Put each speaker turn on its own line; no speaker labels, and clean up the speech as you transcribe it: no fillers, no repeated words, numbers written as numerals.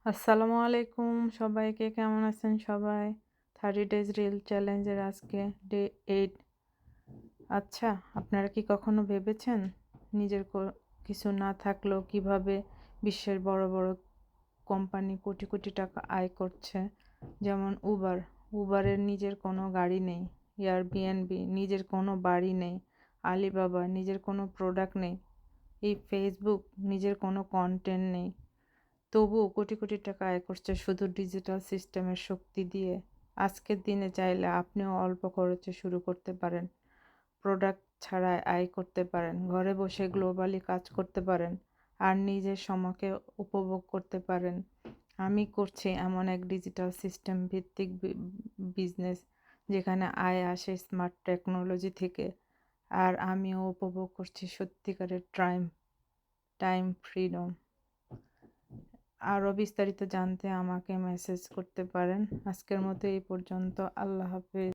আসসালামু আলাইকুম সবাইকে, কেমন আছেন সবাই? 30 ডেজ রিল চ্যালেঞ্জের আজকে ডে 8। আচ্ছা, আপনারা কি কখনো ভেবেছেন নিজের কিছু না থাকলেও কিভাবে বিশ্বের বড় বড় কোম্পানি কোটি কোটি টাকা আয় করছে? যেমন উবারের নিজের কোনো গাড়ি নেই, এয়ারবিএনবি নিজের কোনো বাড়ি নেই, আলিবাবা নিজের কোনো প্রোডাক্ট নেই, এই ফেসবুক নিজের কোনো কন্টেন্ট নেই, তবুও কোটি কোটি টাকা আয় করছে শুধু ডিজিটাল সিস্টেমের শক্তি দিয়ে। আজকের দিনে চাইলে আপনিও অল্প খরচে শুরু করতে পারেন, প্রোডাক্ট ছাড়াই আয় করতে পারেন, ঘরে বসে গ্লোবালি কাজ করতে পারেন, আর নিজের সময়কে উপভোগ করতে পারেন। আমি করছি এমন এক ডিজিটাল সিস্টেম ভিত্তিক বিজনেস যেখানে আয় আসে স্মার্ট টেকনোলজি থেকে, আর আমিও উপভোগ করছি সত্যিকারের টাইম ফ্রিডম। আরও বিস্তারিত জানতে আমাকে মেসেজ করতে পারেন। আজকের মতো এই পর্যন্ত। আল্লাহ হাফেজ।